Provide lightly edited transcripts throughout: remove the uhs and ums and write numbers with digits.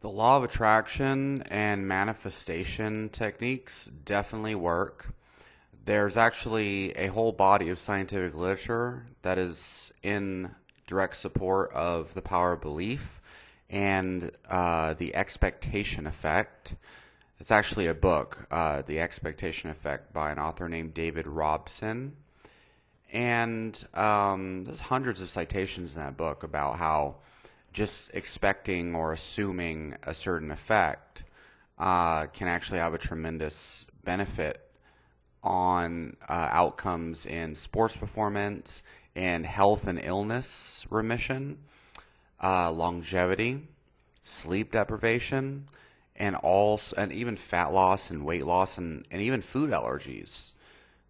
The law of attraction and manifestation techniques definitely work. There's actually a whole body of scientific literature that is in direct support of the power of belief and the expectation effect. It's actually a book, The Expectation Effect, by an author named David Robson. And there's hundreds of citations in that book about how just expecting or assuming a certain effect can actually have a tremendous benefit on outcomes in sports performance, in health and illness remission, longevity, sleep deprivation, and even fat loss and weight loss and even food allergies.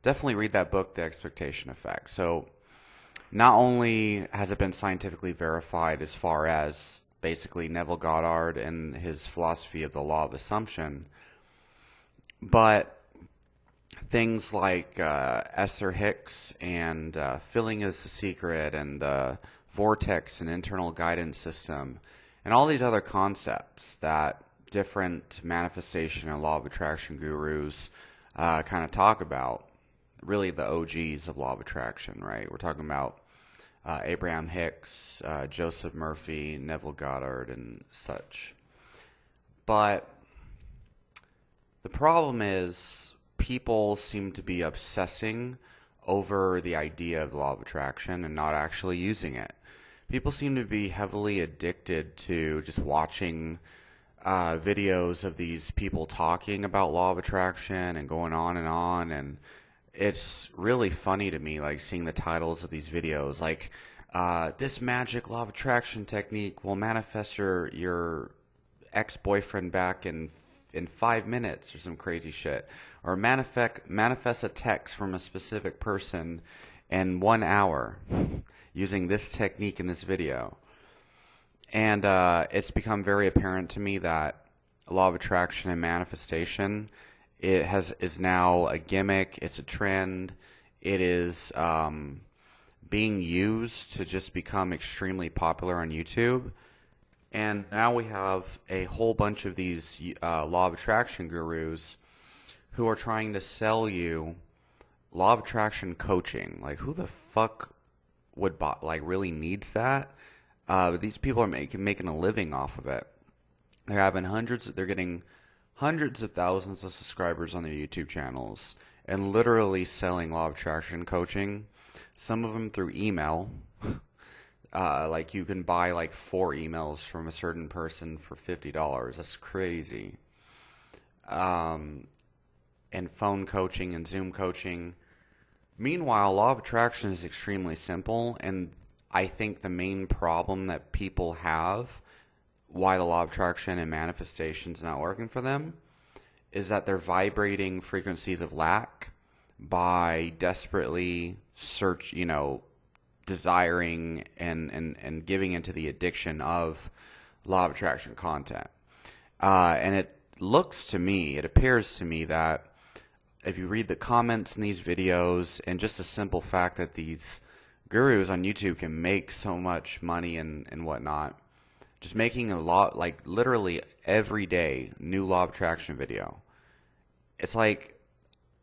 Definitely read that book, The Expectation Effect. So not only has it been scientifically verified as far as basically Neville Goddard and his philosophy of the law of assumption, but things like Esther Hicks and Filling is the Secret and the Vortex and Internal Guidance System and all these other concepts that different manifestation and law of attraction gurus kind of talk about. Really the OGs of law of attraction, right? We're talking about Abraham Hicks, Joseph Murphy, Neville Goddard, and such. But the problem is people seem to be obsessing over the idea of the law of attraction and not actually using it. People seem to be heavily addicted to just watching videos of these people talking about law of attraction and going on, and it's really funny to me, like seeing the titles of these videos, like this magic law of attraction technique will manifest your ex-boyfriend back in 5 minutes or some crazy shit, or manifest a text from a specific person in 1 hour using this technique in this video. And it's become very apparent to me that law of attraction and manifestation is now a gimmick. It's a trend. It is being used to just become extremely popular on YouTube. And now we have a whole bunch of these law of attraction gurus who are trying to sell you law of attraction coaching. Like, who the fuck would buy, like, really needs that? But these people are making a living off of it. They're getting hundreds of thousands of subscribers on their YouTube channels and literally selling law of attraction coaching. Some of them through email. Like you can buy like 4 emails from a certain person for $50. That's crazy. And phone coaching and Zoom coaching. Meanwhile, law of attraction is extremely simple, and I think the main problem that people have, why the law of attraction and manifestation is not working for them, is that they're vibrating frequencies of lack by desperately desiring and giving into the addiction of law of attraction content. And it appears to me that if you read the comments in these videos and just the simple fact that these gurus on YouTube can make so much money and whatnot, just making like literally every day new law of attraction video. It's like,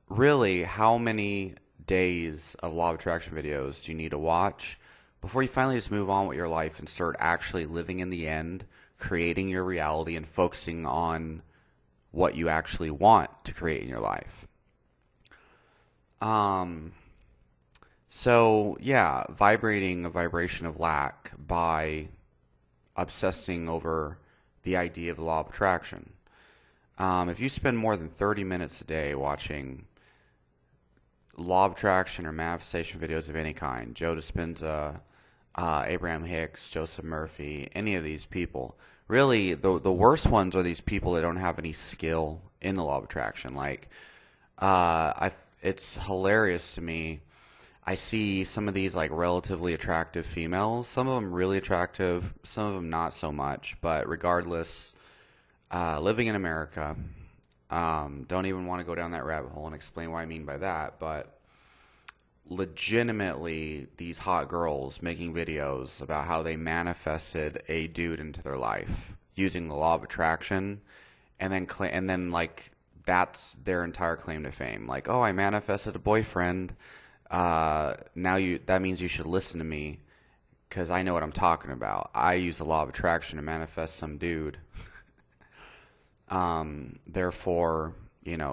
really, how many days of law of attraction videos do you need to watch before you finally just move on with your life and start actually living in the end, creating your reality and focusing on what you actually want to create in your life? So yeah, vibrating a vibration of lack by obsessing over the idea of the law of attraction. If you spend more than 30 minutes a day watching law of attraction or manifestation videos of any kind, Joe Dispenza, Abraham Hicks, Joseph Murphy, any of these people, really the worst ones are these people that don't have any skill in the law of attraction. Like, it's hilarious to me. I see some of these like relatively attractive females, some of them really attractive, some of them not so much, but regardless, living in America, don't even want to go down that rabbit hole and explain what I mean by that, but legitimately these hot girls making videos about how they manifested a dude into their life using the law of attraction, and then like that's their entire claim to fame. Like, oh, I manifested a boyfriend. That means you should listen to me because I know what I'm talking about. I use the law of attraction to manifest some dude. Therefore,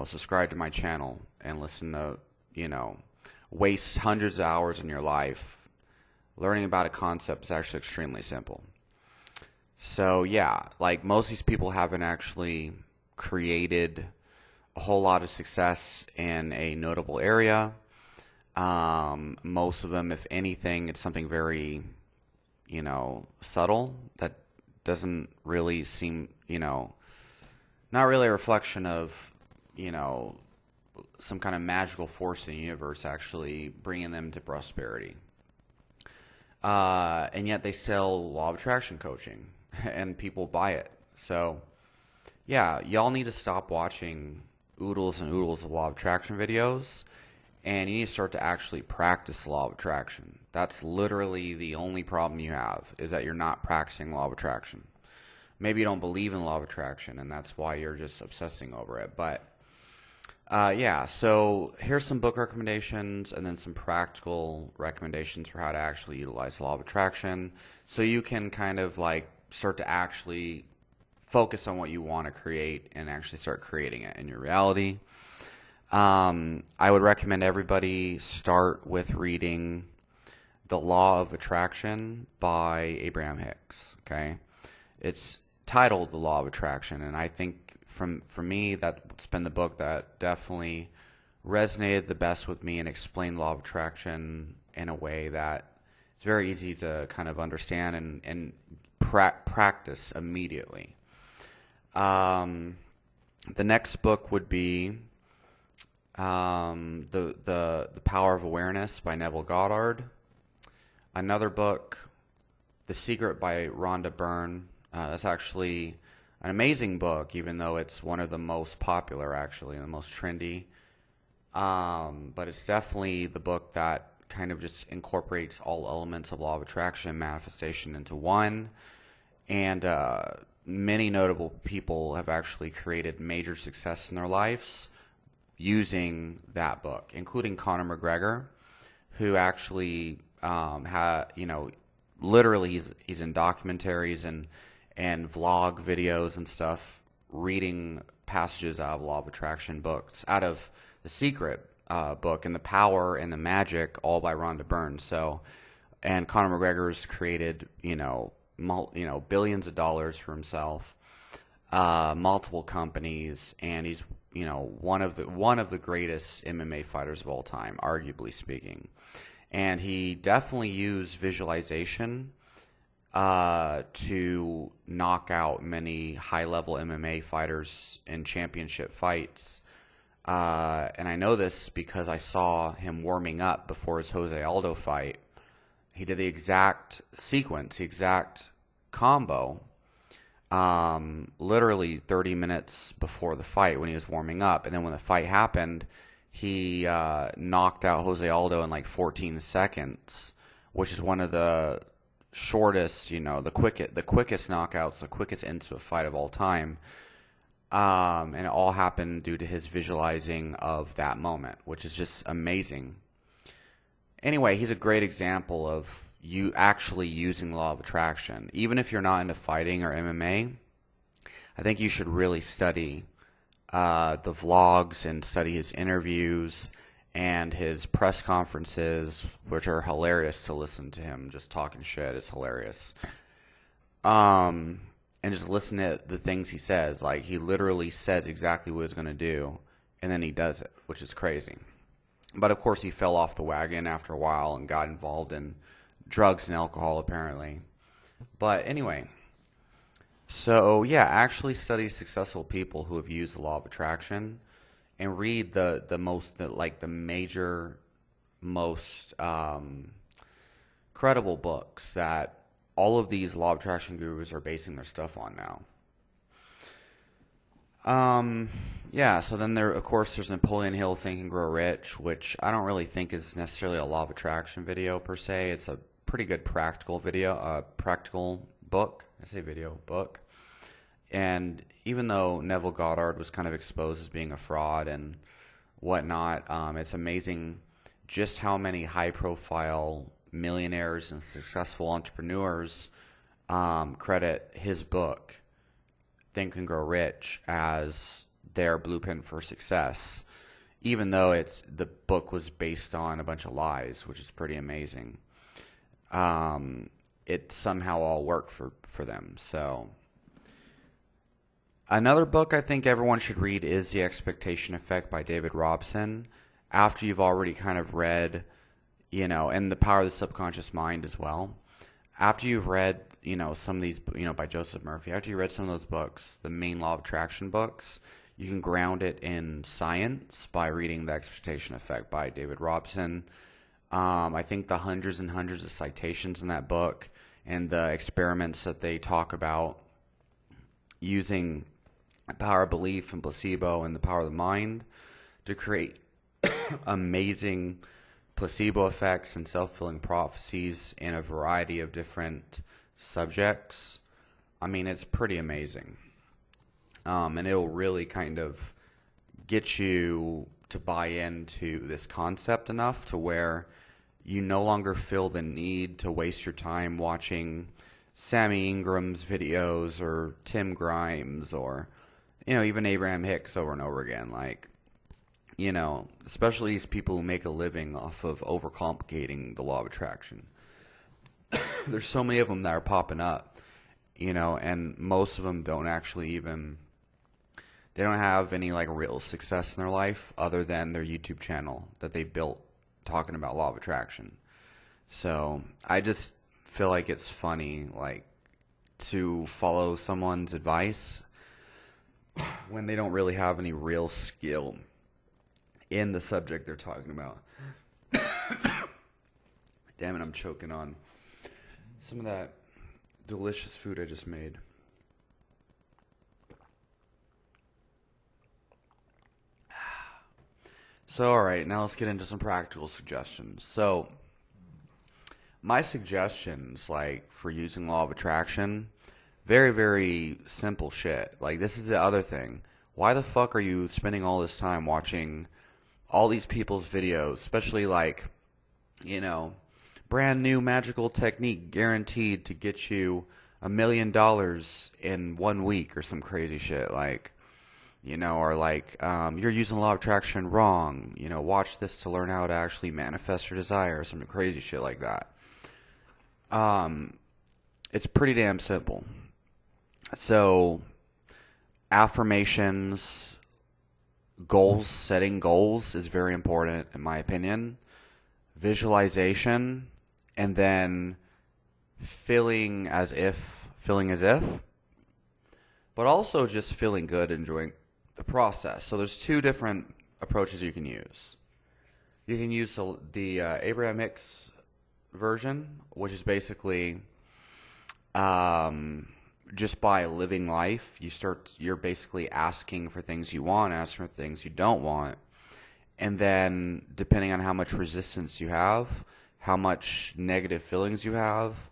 subscribe to my channel and listen to, waste hundreds of hours in your life. Learning about a concept is actually extremely simple. So yeah, like most of these people haven't actually created a whole lot of success in a notable area. Most of them, if anything, it's something very, subtle that doesn't really seem, not really a reflection of, some kind of magical force in the universe actually bringing them to prosperity. And yet they sell law of attraction coaching and people buy it. So yeah, y'all need to stop watching oodles and oodles of law of attraction videos, and you need to start to actually practice the law of attraction. That's literally the only problem you have, is that you're not practicing law of attraction. Maybe you don't believe in law of attraction, and that's why you're just obsessing over it. But yeah, so here's some book recommendations and then some practical recommendations for how to actually utilize the law of attraction so you can kind of like start to actually focus on what you want to create and actually start creating it in your reality. I would recommend everybody start with reading The Law of Attraction by Abraham Hicks. Okay, it's titled The Law of Attraction, and I think for me, that's been the book that definitely resonated the best with me and explained law of attraction in a way that it's very easy to kind of understand and practice immediately. The next book would be the Power of Awareness by Neville Goddard. Another book, The Secret by Rhonda Byrne. That's actually an amazing book, even though it's one of the most popular, actually, and the most trendy. But it's definitely the book that kind of just incorporates all elements of law of attraction and manifestation into one. And many notable people have actually created major success in their lives using that book, including Conor McGregor, who actually literally he's in documentaries and vlog videos and stuff, reading passages out of law of attraction books, out of The Secret book and The Power and the Magic, all by Rhonda Byrne. So, and Conor McGregor's created, billions of dollars for himself, multiple companies, and he's, one of the greatest MMA fighters of all time, arguably speaking. And he definitely used visualization to knock out many high-level MMA fighters in championship fights. And I know this because I saw him warming up before his Jose Aldo fight. He did the exact sequence, the exact combo, literally 30 minutes before the fight when he was warming up. And then when the fight happened, he knocked out Jose Aldo in like 14 seconds, which is one of the shortest, the quickest knockouts, the quickest ends to a fight of all time. And it all happened due to his visualizing of that moment, which is just amazing. Anyway, he's a great example of you actually using the law of attraction. Even if you're not into fighting or MMA, I think you should really study the vlogs and study his interviews and his press conferences, which are hilarious to listen to him just talking shit. It's hilarious. And just listen to the things he says. Like, he literally says exactly what he's going to do, and then he does it, which is crazy. But, of course, he fell off the wagon after a while and got involved in drugs and alcohol, apparently. But, anyway. So, yeah, actually study successful people who have used the law of attraction and read the major, most credible books that all of these law of attraction gurus are basing their stuff on now. Yeah, so then there's Napoleon Hill, Think and Grow Rich, which I don't really think is necessarily a law of attraction video per se. It's a pretty good practical book. I say video, book. And even though Neville Goddard was kind of exposed as being a fraud and whatnot, it's amazing just how many high profile millionaires and successful entrepreneurs credit his book, Think and Grow Rich, as their blueprint for success, even though the book was based on a bunch of lies, which is pretty amazing. It somehow all worked for them. So another book I think everyone should read is The Expectation Effect by David Robson. After you've already kind of read, and The Power of the Subconscious Mind as well. After you've read, some of these, by Joseph Murphy, after you read some of those books, the main law of attraction books, you can ground it in science by reading The Expectation Effect by David Robson. I think the hundreds and hundreds of citations in that book and the experiments that they talk about using the power of belief and placebo and the power of the mind to create amazing placebo effects and self-fulfilling prophecies in a variety of different subjects. I mean, it's pretty amazing. And it'll really kind of get you to buy into this concept enough to where you no longer feel the need to waste your time watching Sammy Ingram's videos or Tim Grimes or, even Abraham Hicks over and over again. Like, especially these people who make a living off of overcomplicating the law of attraction. There's so many of them that are popping up, and most of them don't actually they don't have any like real success in their life other than their YouTube channel that they built talking about law of attraction. So I just feel like it's funny, like, to follow someone's advice when they don't really have any real skill in the subject they're talking about. Damn it, I'm choking on some of that delicious food I just made. So, alright, now let's get into some practical suggestions. So, my suggestions, like, for using law of attraction, very, very simple shit. Like, this is the other thing. Why the fuck are you spending all this time watching all these people's videos, especially like, brand new magical technique guaranteed to get you $1 million in 1 week or some crazy shit, like, or like, you're using law of attraction wrong, watch this to learn how to actually manifest your desire, or some crazy shit like that. It's pretty damn simple. So, affirmations, setting goals is very important in my opinion. Visualization, and then feeling as if, but also just feeling good, enjoying the process. So there's two different approaches you can use. You can use the Abraham Hicks version, which is basically just by living life, you're basically asking for things you want, asking for things you don't want. And then depending on how much resistance you have, how much negative feelings you have,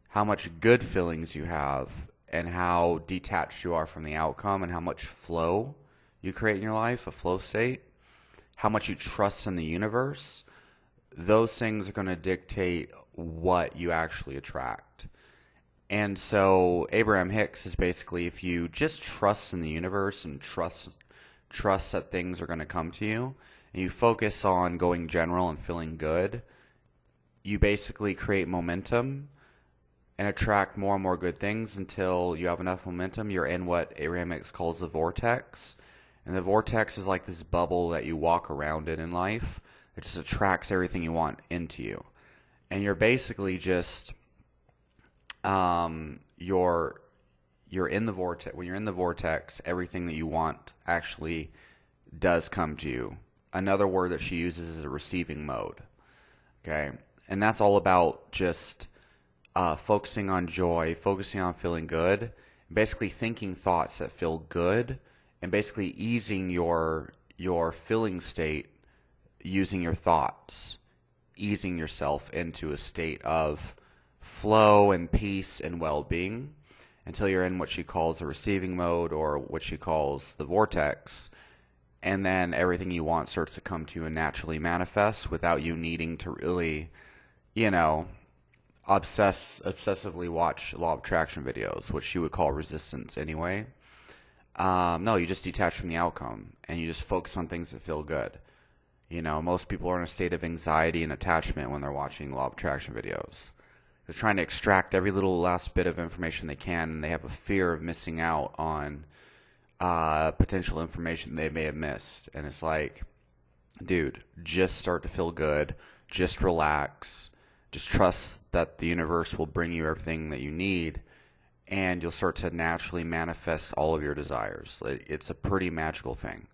how much good feelings you have, and how detached you are from the outcome, and how much flow you create in your life, a flow state, how much you trust in the universe, those things are going to dictate what you actually attract. And so Abraham Hicks is basically, if you just trust in the universe and trust that things are going to come to you, and you focus on going general and feeling good, you basically create momentum and attract more and more good things until you have enough momentum. You're in what Abraham Hicks calls the vortex. And the vortex is like this bubble that you walk around in life. It just attracts everything you want into you. And you're basically just, you're in the vortex. When you're in the vortex, everything that you want actually does come to you. Another word that she uses is a receiving mode. Okay. And that's all about just focusing on joy, focusing on feeling good, basically thinking thoughts that feel good, and basically easing your feeling state using your thoughts, easing yourself into a state of flow and peace and well-being. until you're in what she calls the receiving mode, or what she calls the vortex. And then everything you want starts to come to you and naturally manifest without you needing to really, you know, obsessively watch law of attraction videos, which she would call resistance anyway. No, you just detach from the outcome and you just focus on things that feel good. You know, most people are in a state of anxiety and attachment when they're watching law of attraction videos. They're trying to extract every little last bit of information they can, and they have a fear of missing out on potential information they may have missed. And it's like, dude, just start to feel good. Just relax. Just trust that the universe will bring you everything that you need, and you'll start to naturally manifest all of your desires. It's a pretty magical thing.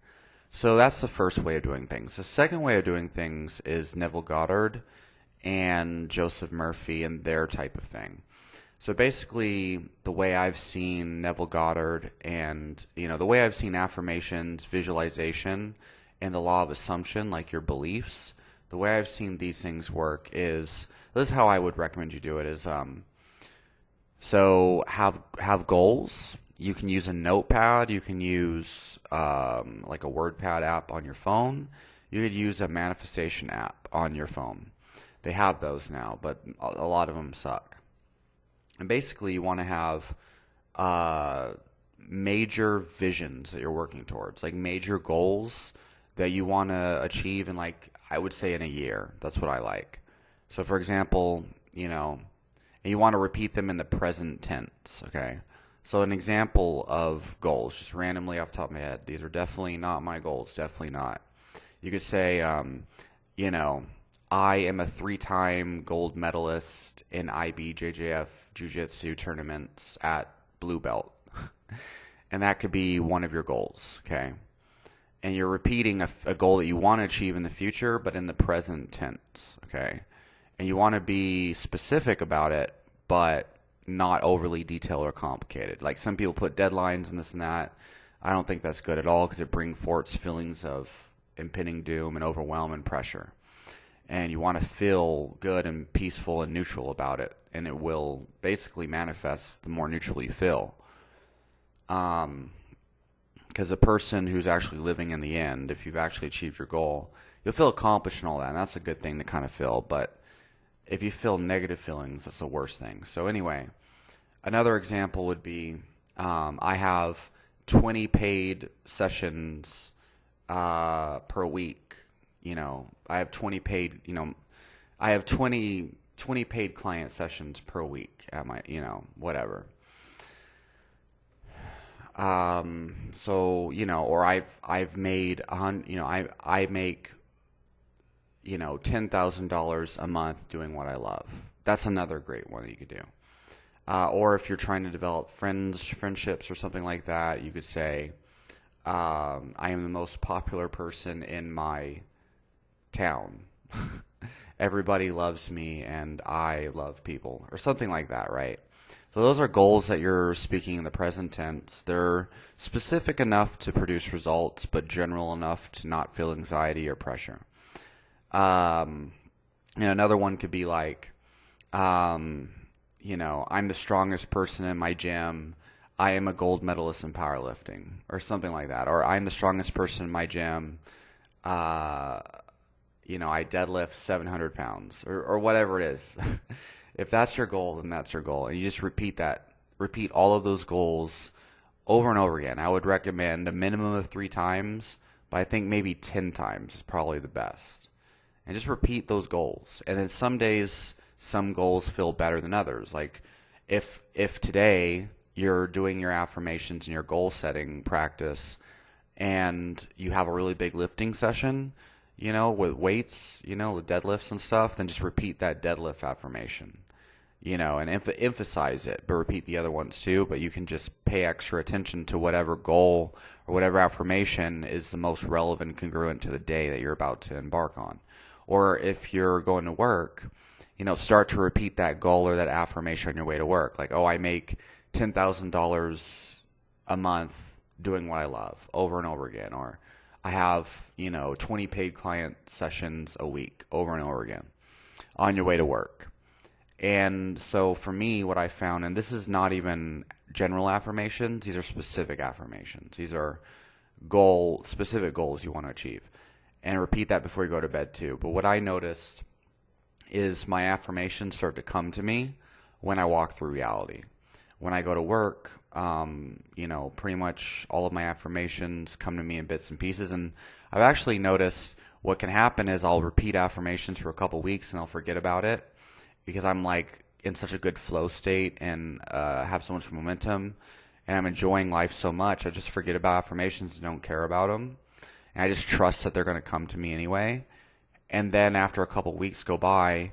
So that's the first way of doing things. The second way of doing things is Neville Goddard and Joseph Murphy and their type of thing. So basically, the way I've seen Neville Goddard and, the way I've seen affirmations, visualization, and the law of assumption, like your beliefs, the way I've seen these things work is, this is how I would recommend you do it, is so have goals. You can use a notepad. You can use like a WordPad app on your phone. You could use a manifestation app on your phone. They have those now, but a lot of them suck. And basically, you want to have major visions that you're working towards, like major goals that you want to achieve in, like, I would say in a year. That's what I like. So, for example, and you want to repeat them in the present tense, okay? So an example of goals, just randomly off the top of my head, these are definitely not my goals, definitely not. You could say, I am a 3-time gold medalist in IBJJF Jiu-Jitsu tournaments at Blue Belt. And that could be one of your goals, okay? And you're repeating a goal that you want to achieve in the future, but in the present tense, okay? And you want to be specific about it, but not overly detailed or complicated. Like, some people put deadlines and this and that. I don't think that's good at all, because it brings forth feelings of impending doom and overwhelm and pressure. And you want to feel good and peaceful and neutral about it, and it will basically manifest the more neutral you feel. Because a person who's actually living in the end, if you've actually achieved your goal, you'll feel accomplished and all that, and that's a good thing to kind of feel. But if you feel negative feelings, that's the worst thing. So anyway, another example would be, I have 20 paid sessions per week. I have 20 paid, I have 20 paid client sessions per week at my, whatever. So, or I've made, I make, $10,000 a month doing what I love. That's another great one that you could do. Or if you're trying to develop friendships or something like that, you could say, I am the most popular person in my town. Everybody loves me and I love people, or something like that, right? So those are goals that you're speaking in the present tense. They're specific enough to produce results, but general enough to not feel anxiety or pressure. Another one could be like, I'm the strongest person in my gym. I am a gold medalist in powerlifting, or something like that. Or I'm the strongest person in my gym. I deadlift 700 pounds, or whatever it is. If that's your goal, then that's your goal. And you just repeat all of those goals over and over again. I would recommend a minimum of 3 times, but I think maybe 10 times is probably the best. And just repeat those goals. And then some days, some goals feel better than others. Like if today you're doing your affirmations and your goal setting practice, and you have a really big lifting session, with weights, with deadlifts and stuff, then just repeat that deadlift affirmation, and emphasize it, but repeat the other ones too. But you can just pay extra attention to whatever goal or whatever affirmation is the most relevant, congruent to the day that you're about to embark on. Or if you're going to work, start to repeat that goal or that affirmation on your way to work. Like, I make $10,000 a month doing what I love, over and over again. Or I have, 20 paid client sessions a week, over and over again, on your way to work. And so for me, what I found, and this is not even general affirmations. These are specific affirmations. These are specific goals you want to achieve. And repeat that before you go to bed too. But what I noticed is my affirmations start to come to me when I walk through reality. When I go to work, pretty much all of my affirmations come to me in bits and pieces. And I've actually noticed what can happen is I'll repeat affirmations for a couple weeks and I'll forget about it because I'm like in such a good flow state and have so much momentum and I'm enjoying life so much. I just forget about affirmations and don't care about them. And I just trust that they're going to come to me anyway. And then after a couple weeks go by,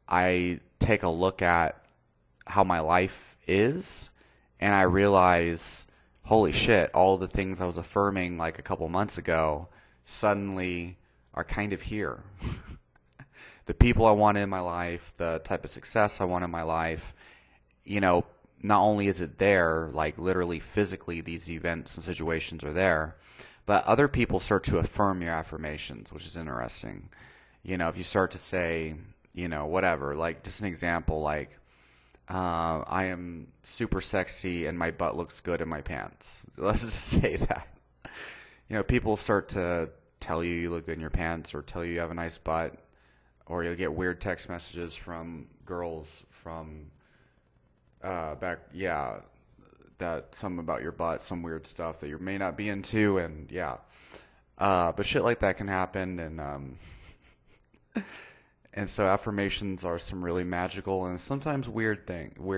I take a look at how my life is and I realize, holy shit, all the things I was affirming like a couple months ago suddenly are kind of here. The people I want in my life, the type of success I want in my life, not only is it there, like literally physically these events and situations are there, but other people start to affirm your affirmations, which is interesting. If you start to say, whatever, like just an example, like, I am super sexy and my butt looks good in my pants. Let's just say that. People start to tell you look good in your pants or tell you have a nice butt, or you'll get weird text messages from girls from that something about your butt, some weird stuff that you may not be into, and but shit like that can happen, and so affirmations are some really magical and sometimes weird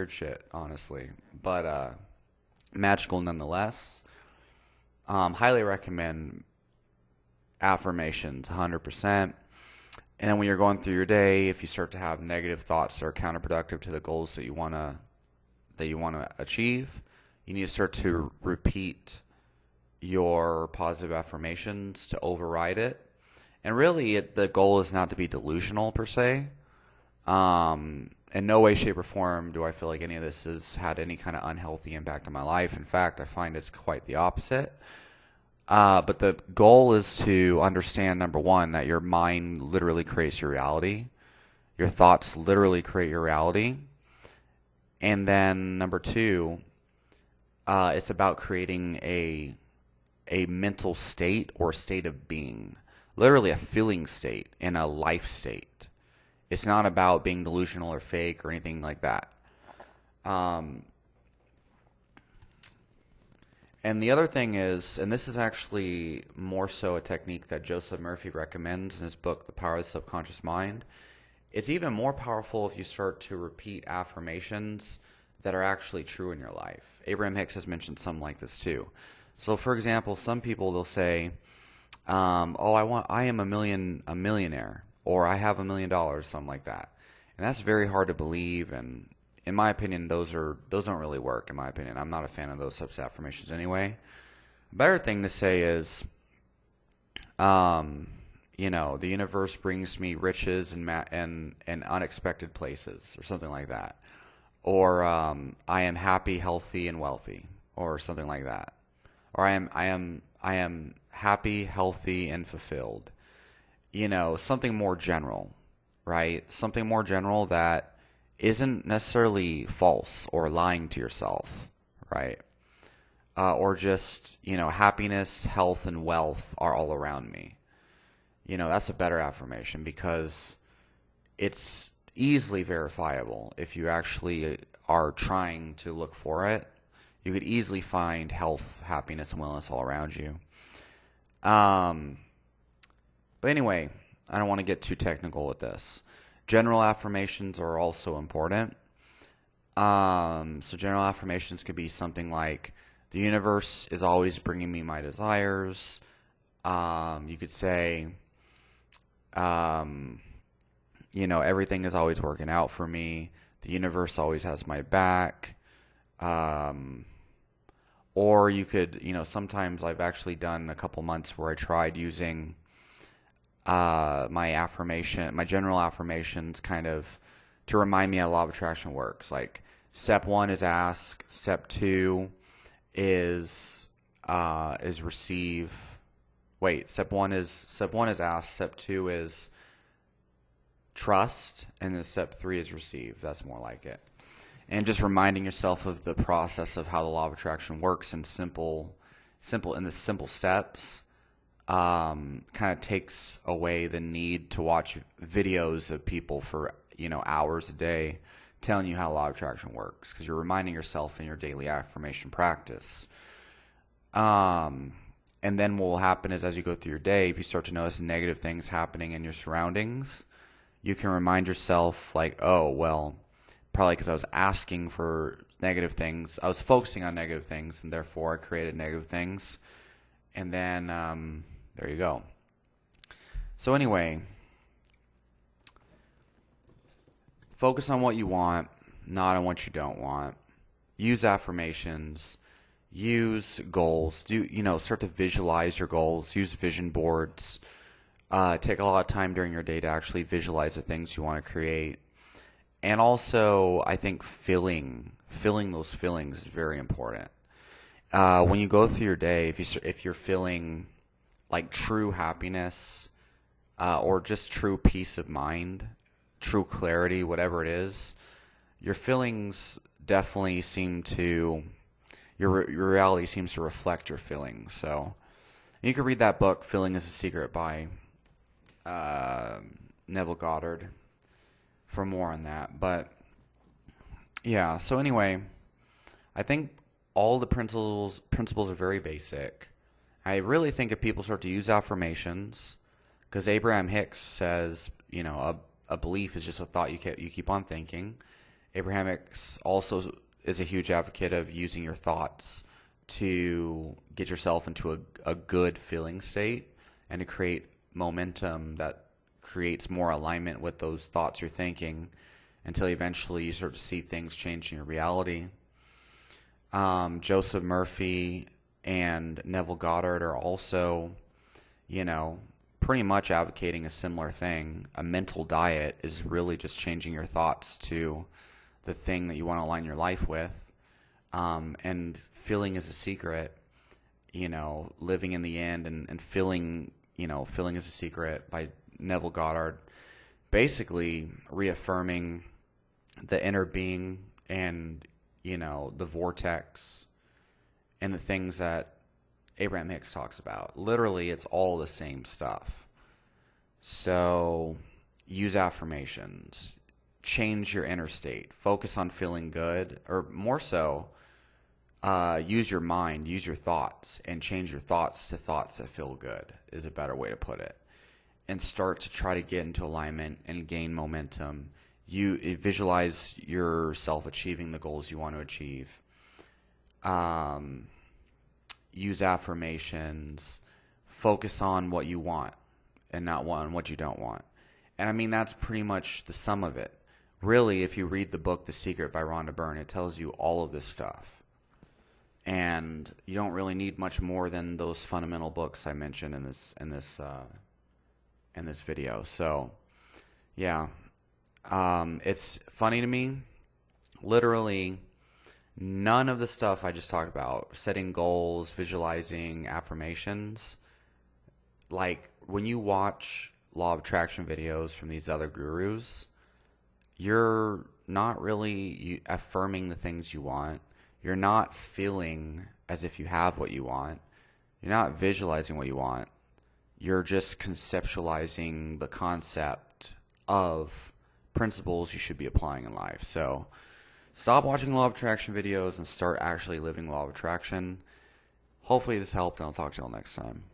shit, honestly, but magical nonetheless. Highly recommend affirmations, 100%. And then when you're going through your day, if you start to have negative thoughts that are counterproductive to the goals that you want to achieve, you need to start to repeat your positive affirmations to override it. And really, the goal is not to be delusional per se. In no way, shape, or form do I feel like any of this has had any kind of unhealthy impact on my life. In fact, I find it's quite the opposite. But the goal is to understand, number one, that your mind literally creates your reality. Your thoughts literally create your reality. And then number two, it's about creating a mental state or state of being. Literally a feeling state and a life state. It's not about being delusional or fake or anything like that. And the other thing is, and this is actually more so a technique that Joseph Murphy recommends in his book, The Power of the Subconscious Mind. It's even more powerful if you start to repeat affirmations that are actually true in your life. Abraham Hicks has mentioned something like this too. So, for example, some people, they'll say, I am a millionaire, or I have $1 million, something like that. And that's very hard to believe, and in my opinion, those don't really work, in my opinion. I'm not a fan of those types of affirmations anyway. A better thing to say is, the universe brings me riches and unexpected places, or something like that. Or I am happy, healthy, and wealthy, or something like that. Or I am happy, healthy, and fulfilled. Something more general, right? Something more general that isn't necessarily false or lying to yourself, right? Or just, happiness, health, and wealth are all around me. That's a better affirmation because it's easily verifiable. If you actually are trying to look for it, you could easily find health, happiness, and wellness all around you. But anyway, I don't want to get too technical with this. General affirmations are also important. So general affirmations could be something like, the universe is always bringing me my desires. You could say, everything is always working out for me. The universe always has my back. Or you could, sometimes I've actually done a couple months where I tried using my general affirmations kind of to remind me how law of attraction works. Like step 1 is ask, step 2 is receive. Step 1 is ask, step 2 is trust, and then step 3 is receive. That's more like it. and just reminding yourself of the process of how the law of attraction works in the simple steps kind of takes away the need to watch videos of people for hours a day telling you how the law of attraction works, because you're reminding yourself in your daily affirmation practice. And then what will happen is, as you go through your day, if you start to notice negative things happening in your surroundings, you can remind yourself like, oh, well, probably because I was asking for negative things, I was focusing on negative things, and therefore I created negative things. And then there you go. So anyway, focus on what you want, not on what you don't want. Use affirmations. Use goals. Start to visualize your goals. Use vision boards. Take a lot of time during your day to actually visualize the things you want to create. And also, I think feeling those feelings is very important. When you go through your day, if you're feeling like true happiness, or just true peace of mind, true clarity, whatever it is, your feelings definitely your reality seems to reflect your feelings. So you can read that book, Feeling is a Secret, by Neville Goddard, for more on that. But yeah, so anyway, I think all the principles are very basic. I really think if people start to use affirmations, because Abraham Hicks says, a belief is just a thought you keep on thinking. Abraham Hicks also is a huge advocate of using your thoughts to get yourself into a good feeling state and to create momentum that creates more alignment with those thoughts you're thinking until eventually you start to see things change in your reality. Joseph Murphy and Neville Goddard are also, pretty much advocating a similar thing. A mental diet is really just changing your thoughts to the thing that you want to align your life with. And Feeling is a Secret, living in the end and feeling is a Secret by Neville Goddard, basically reaffirming the inner being and, the vortex and the things that Abraham Hicks talks about. Literally, it's all the same stuff. So use affirmations. Change your inner state. Focus on feeling good, or more so, use your mind, use your thoughts, and change your thoughts to thoughts that feel good is a better way to put it. And start to try to get into alignment and gain momentum. You visualize yourself achieving the goals you want to achieve. Use affirmations. Focus on what you want and not on what you don't want. And I mean, that's pretty much the sum of it. Really, if you read the book The Secret by Rhonda Byrne, it tells you all of this stuff. And you don't really need much more than those fundamental books I mentioned in this video. So, yeah. It's funny to me. Literally, none of the stuff I just talked about, setting goals, visualizing, affirmations, like when you watch law of attraction videos from these other gurus, you're not really affirming the things you want. You're not feeling as if you have what you want. You're not visualizing what you want. You're just conceptualizing the concept of principles you should be applying in life. So stop watching law of attraction videos and start actually living law of attraction. Hopefully this helped, and I'll talk to you all next time.